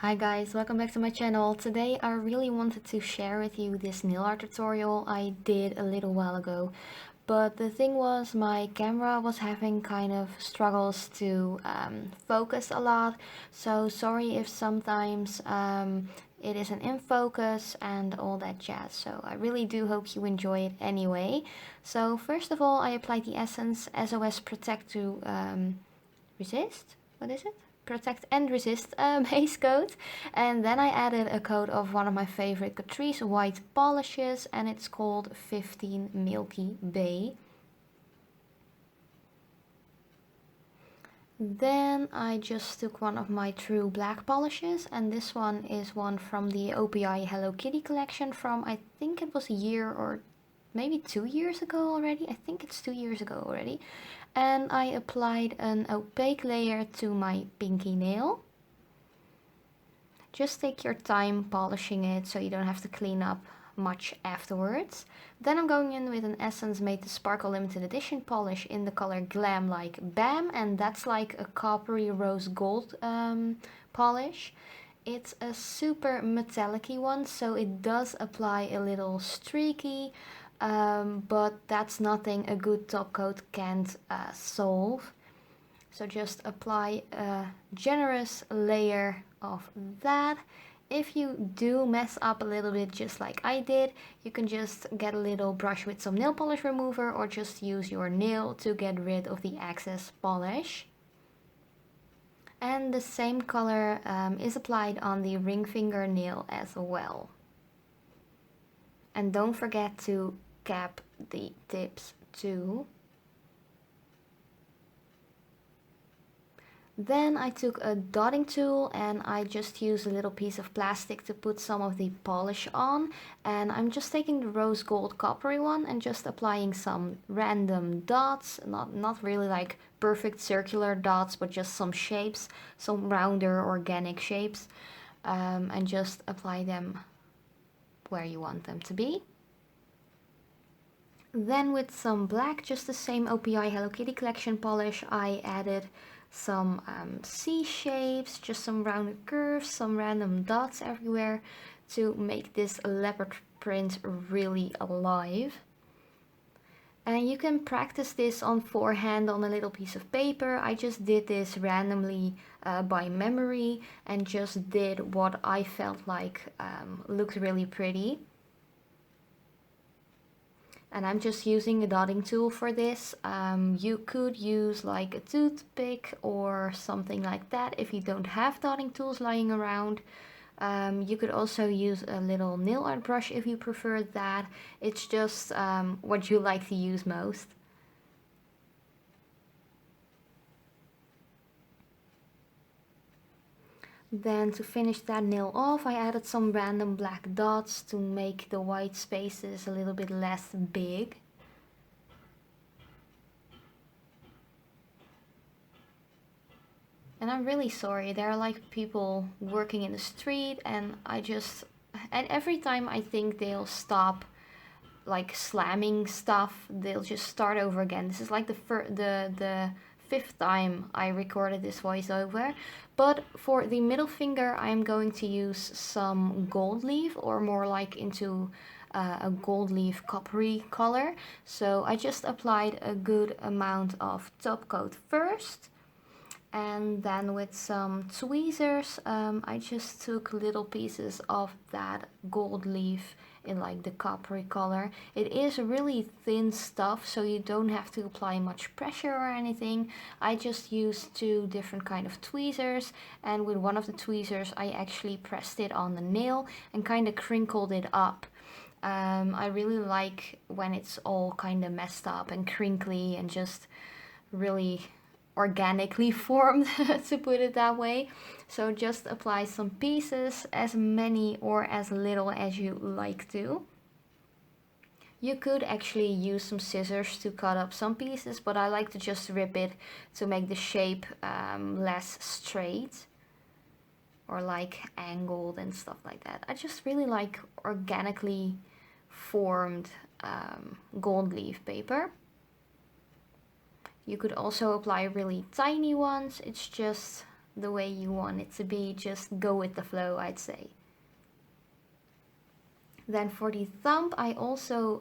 Hi guys, welcome back to my channel. Today I really wanted to share with you this nail art tutorial I did a little while ago. But the thing was, my camera was having kind of struggles to focus a lot. So sorry if sometimes it isn't in focus and all that jazz. So I really do hope you enjoy it anyway. So first of all, I applied the Essence SOS Protect to resist. What is it? Protect and Resist base coat, and then I added a coat of one of my favorite Catrice white polishes, and it's called 15 Milky Bay. Then I just took one of my true black polishes, and this one is one from the OPI Hello Kitty collection from, I think it was a year or maybe 2 years ago already. I think it's 2 years ago already. And I applied an opaque layer to my pinky nail. Just take your time polishing it so you don't have to clean up much afterwards. Then I'm going in with an Essence Made to Sparkle limited edition polish in the color Glam Like Bam, and that's like a coppery rose gold polish. It's a super metallic-y one, so it does apply a little streaky, but that's nothing a good top coat can't solve. So just apply a generous layer of that. If you do mess up a little bit just like I did, you can just get a little brush with some nail polish remover or just use your nail to get rid of the excess polish. And the same color is applied on the ring finger nail as well. And don't forget to cap the tips too. Then I took a dotting tool and I just used a little piece of plastic to put some of the polish on, and I'm just taking the rose gold coppery one and just applying some random dots, not really like perfect circular dots, but just some shapes, some rounder organic shapes, and just apply them where you want them to be. Then with some black, just the same OPI Hello Kitty collection polish, I added some C shapes, just some rounded curves, some random dots everywhere to make this leopard print really alive. And you can practice this on forehand on a little piece of paper. I just did this randomly by memory and just did what I felt like looked really pretty. And I'm just using a dotting tool for this. You could use like a toothpick or something like that if you don't have dotting tools lying around. You could also use a little nail art brush if you prefer that. It's just what you like to use most. Then to finish that nail off, I added some random black dots to make the white spaces a little bit less big. And I'm really sorry, there are like people working in the street, and every time I think they'll stop like slamming stuff, they'll just start over again. This is like the fifth time I recorded this voiceover. But for the middle finger, I'm going to use some gold leaf, or more like into a gold leaf coppery color. So I just applied a good amount of top coat first, and then with some tweezers I just took little pieces of that gold leaf in like the coppery color. It is really thin stuff, so you don't have to apply much pressure or anything. I just used 2 different kind of tweezers, and with one of the tweezers I actually pressed it on the nail and kind of crinkled it up. I really like when it's all kind of messed up and crinkly and just really organically formed, to put it that way. So just apply some pieces, as many or as little as you like to. You could actually use some scissors to cut up some pieces, but I like to just rip it to make the shape less straight or like angled and stuff like that. I just really like organically formed gold leaf paper. You could also apply really tiny ones. It's just the way you want it to be. Just go with the flow, I'd say. Then for the thumb, I also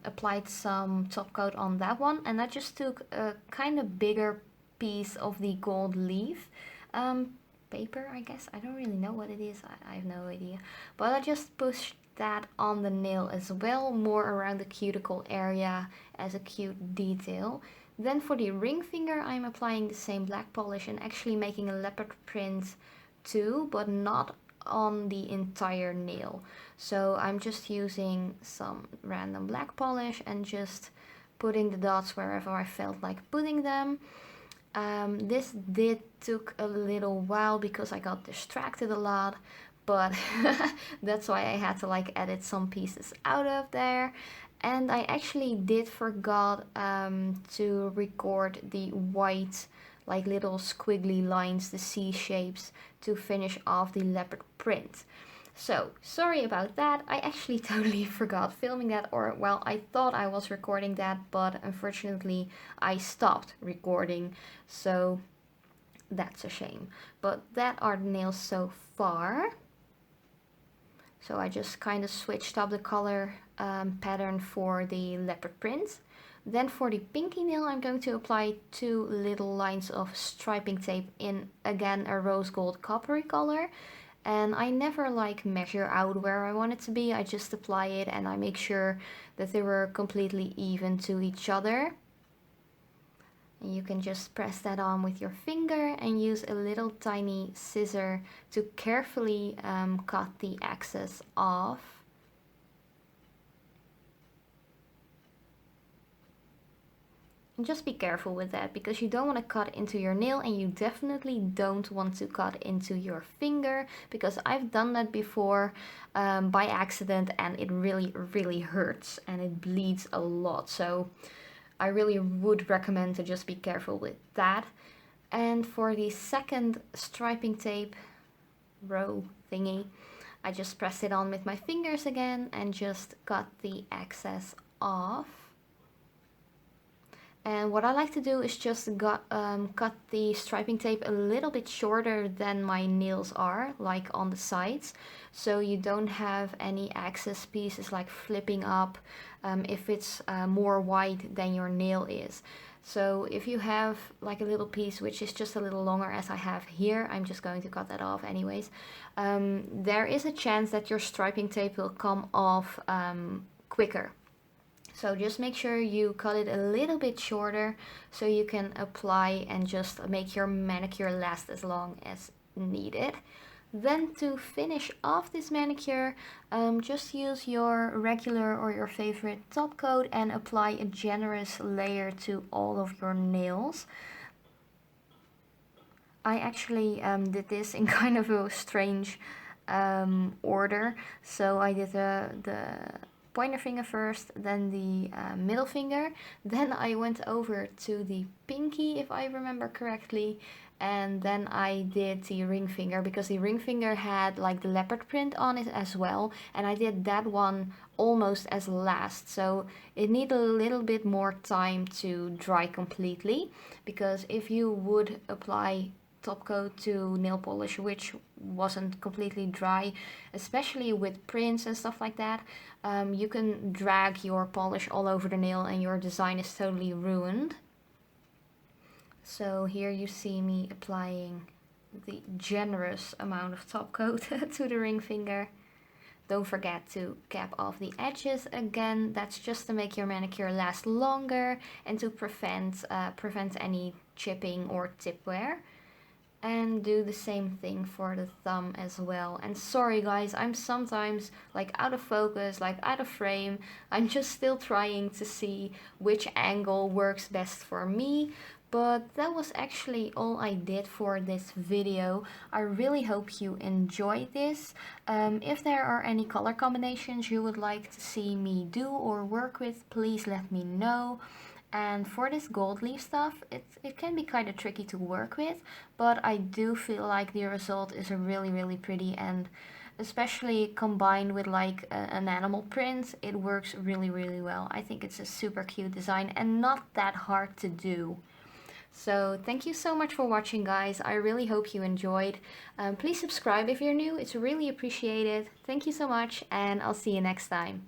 applied some top coat on that one, and I just took a kind of bigger piece of the gold leaf paper, I guess. I don't really know what it is. I have no idea. But I just pushed that on the nail as well, more around the cuticle area as a cute detail. Then for the ring finger, I'm applying the same black polish and actually making a leopard print too, but not on the entire nail. So I'm just using some random black polish and just putting the dots wherever I felt like putting them. This did took a little while because I got distracted a lot, but that's why I had to like edit some pieces out of there. And I actually did forgot to record the white like little squiggly lines, the C shapes, to finish off the leopard print. So, sorry about that. I actually totally forgot filming that, or well, I thought I was recording that, but unfortunately I stopped recording, so that's a shame. But that are the nails so far. So I just kind of switched up the color pattern for the leopard print. Then for the pinky nail, I'm going to apply 2 little lines of striping tape in, again, a rose gold coppery color. And I never like measure out where I want it to be. I just apply it and I make sure that they were completely even to each other. And you can just press that on with your finger and use a little tiny scissor to carefully cut the excess off. And just be careful with that, because you don't want to cut into your nail, and you definitely don't want to cut into your finger, because I've done that before by accident, and it really hurts and it bleeds a lot. So I really would recommend to just be careful with that. And for the second striping tape row thingy, I just pressed it on with my fingers again and just cut the excess off. And what I like to do is just cut the striping tape a little bit shorter than my nails are, like on the sides, so you don't have any excess pieces like flipping up if it's more wide than your nail is. So if you have like a little piece which is just a little longer, as I have here, I'm just going to cut that off anyways. There is a chance that your striping tape will come off quicker. So just make sure you cut it a little bit shorter so you can apply and just make your manicure last as long as needed. Then to finish off this manicure, just use your regular or your favorite top coat and apply a generous layer to all of your nails. I actually did this in kind of a strange order. So I did the pointer finger first, then the middle finger, then I went over to the pinky, if I remember correctly, and then I did the ring finger, because the ring finger had like the leopard print on it as well, and I did that one almost as last, so it needed a little bit more time to dry completely, because if you would apply top coat to nail polish which wasn't completely dry, especially with prints and stuff like that, you can drag your polish all over the nail and your design is totally ruined. So here you see me applying the generous amount of top coat to the ring finger. Don't forget to cap off the edges again. That's just to make your manicure last longer and to prevent any chipping or tip wear. And do the same thing for the thumb as well. And sorry guys, I'm sometimes like out of focus, like out of frame. I'm just still trying to see which angle works best for me. But that was actually all I did for this video. I really hope you enjoyed this. If there are any color combinations you would like to see me do or work with, please let me know. And for this gold leaf stuff, it can be kind of tricky to work with, but I do feel like the result is really pretty, and especially combined with like an animal print, it works really well. I think it's a super cute design and not that hard to do. So thank you so much for watching, guys. I really hope you enjoyed. Please subscribe if you're new. It's really appreciated. Thank you so much, and I'll see you next time.